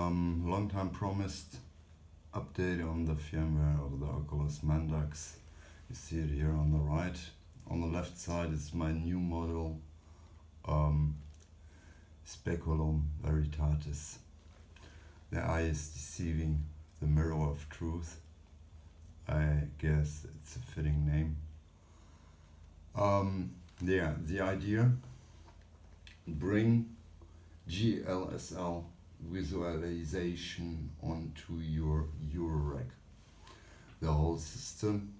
Long time promised update on the firmware of the oculusmendax. You see it here on the right. On the left side is my new model, speculumveritatis. The eye is deceiving, the mirror of truth. I guess it's a fitting name. The idea: bring glsl visualization onto your eurorack. The whole system,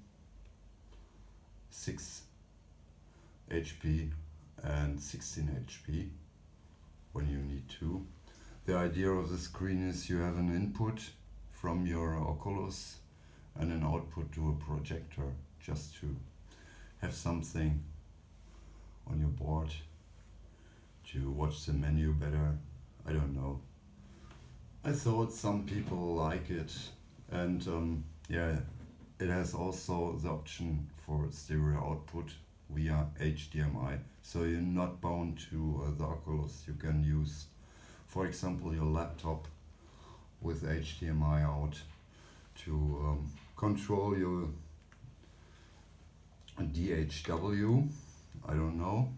6 HP and 16 HP when you need to. The idea of the screen is you have an input from your oculus and an output to a projector, just to have something on your board to watch the menu better. I don't know. I thought some people like it, and it has also the option for stereo output via HDMI, so you're not bound to the Oculus. You can use, for example, your laptop with HDMI out to control your DHW. I don't know,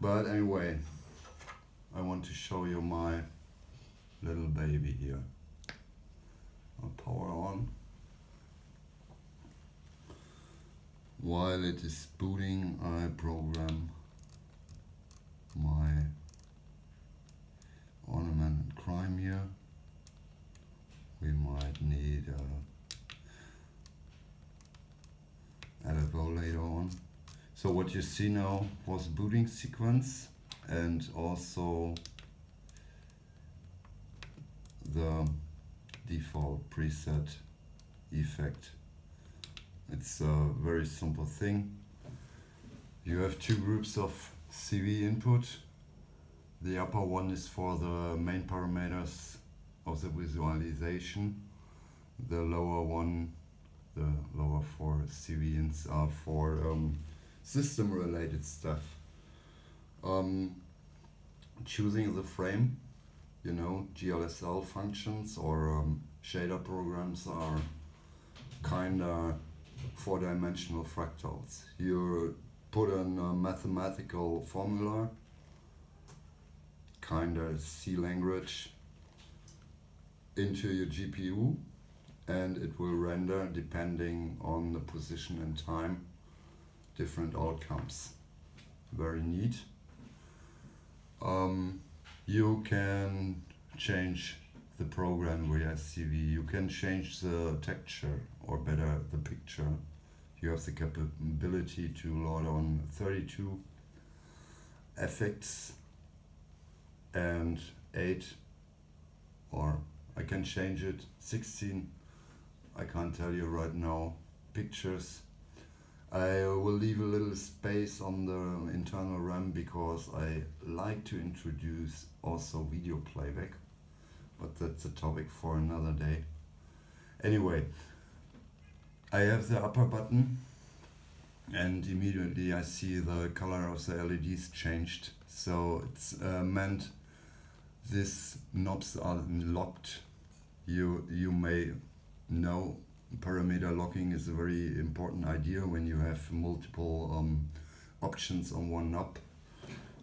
but anyway, I want to show you my little baby here. I'll power on. While it is booting, I program my ornament and crime here. We might need a LFO later on. So what you see now was booting sequence and also the default preset effect. It's a very simple thing. You have two groups of CV input. The upper one is for the main parameters of the visualization. The lower one, the lower 4 CV ins are for system related stuff. Choosing the frame, you know, glsl functions or shader programs are kinda 4-dimensional fractals. You put in a mathematical formula, kinda C language, into your GPU, and it will render, depending on the position and time, different outcomes. Very neat. You can change the program via CV. You can change the texture, or better, the picture. You have the capability to load on 32 effects and 8, or I can change it 16. I can't tell you right now. Pictures. I will leave a little space on the internal RAM because I like to introduce also video playback, but that's a topic for another day. Anyway, I have the upper button and immediately I see the color of the LEDs changed. So it's meant these knobs are locked. You may know parameter locking is a very important idea when you have multiple options on one knob.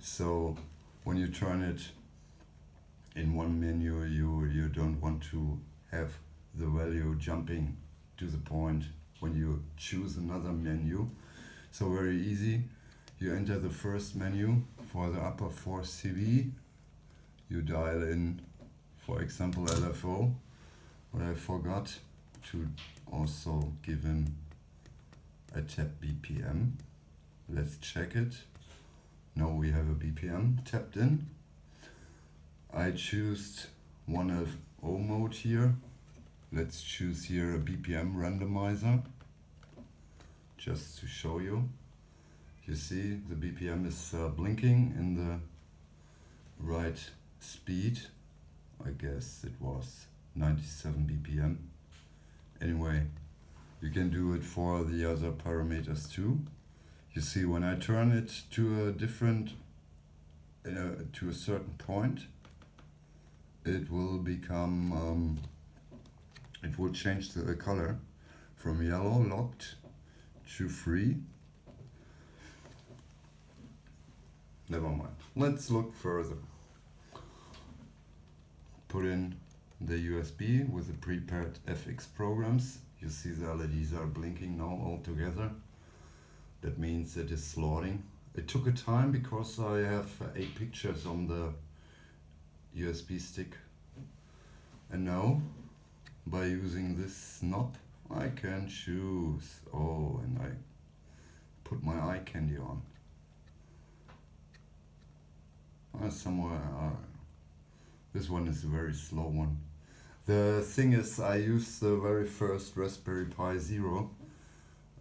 So when you turn it in one menu, you don't want to have the value jumping to the point when you choose another menu. So very easy. You enter the first menu for the upper 4 CV. You dial in, for example, LFO, but I forgot to also give him a tap BPM. Let's check it. Now we have a BPM tapped in. I choose 1LO mode here. Let's choose here a BPM randomizer, just to show you. You see the BPM is blinking in the right speed. I guess it was 97 BPM. Anyway, you can do it for the other parameters too. You see, when I turn it to a different, to a certain point, it will become, it will change the color from yellow locked to free. Never mind. Let's look further. Put in the USB with the prepared FX programs. You see the LEDs are blinking now all together. That means it is slotting. It took a time because I have 8 pictures on the USB stick. And now, by using this knob, I can choose. Oh, and I put my eye candy on. Somewhere, this one is a very slow one. The thing is, I use the very first Raspberry Pi Zero.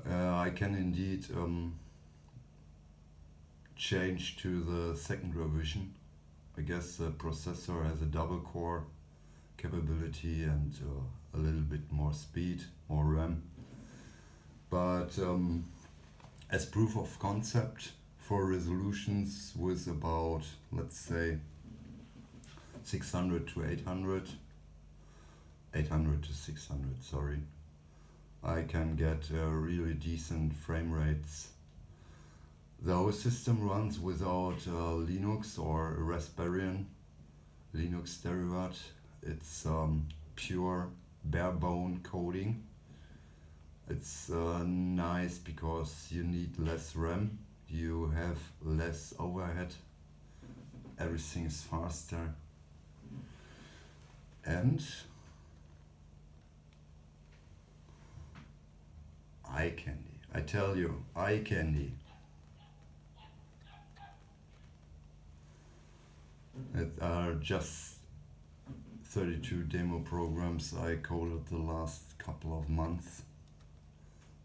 I can indeed change to the second revision. I guess the processor has a double core capability and a little bit more speed, more RAM. But as proof of concept, for resolutions with about, let's say, 600 to 800, 800 to 600, sorry, I can get really decent frame rates. The whole system runs without Linux or Raspberry Linux derivative. It's pure bare bone coding. It's nice because you need less RAM. You have less overhead, everything is faster, and eye candy. I tell you, eye candy. It are just 32 demo programs I coded the last couple of months.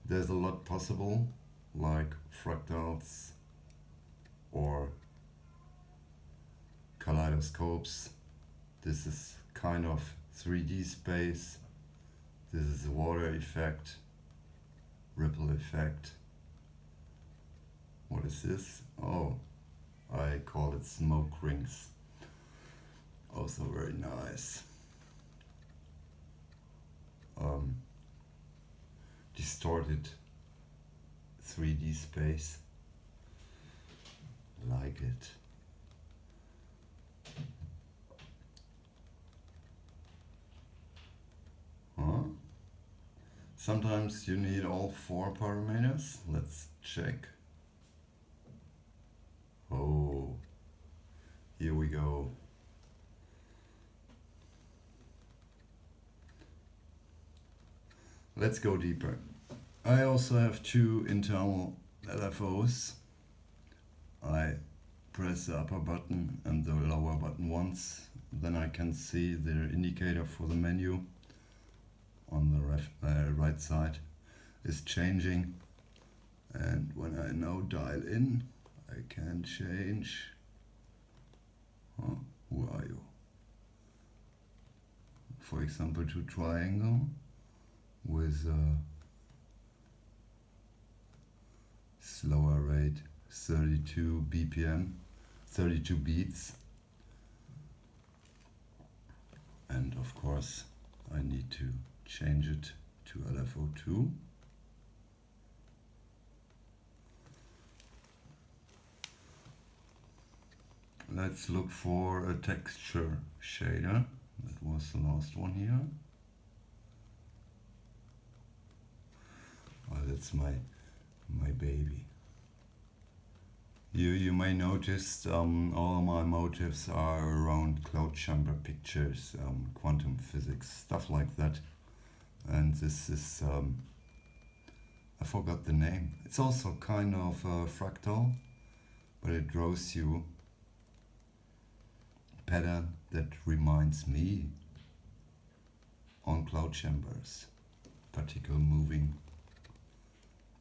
There's a lot possible, like fractals or kaleidoscopes. This is kind of 3D space. This is a water effect, ripple effect. What is this? Oh, I call it smoke rings. Also very nice. Distorted 3D space. Like it. Huh? Sometimes you need all 4 parameters. Let's check. Oh, here we go. Let's go deeper. I also have 2 internal LFOs. I press the upper button and the lower button once, then I can see the indicator for the menu on the right side is changing, and when I now dial in, I can change. Who are you? For example, to triangle with a slower rate, 32 BPM, 32 beats. And of course I need to change it to LFO2. Let's look for a texture shader. That was the last one here. Oh, that's my baby. You may notice all my motives are around cloud chamber pictures, quantum physics, stuff like that. And this is, I forgot the name. It's also kind of fractal, but it draws you a pattern that reminds me on cloud chambers, particle moving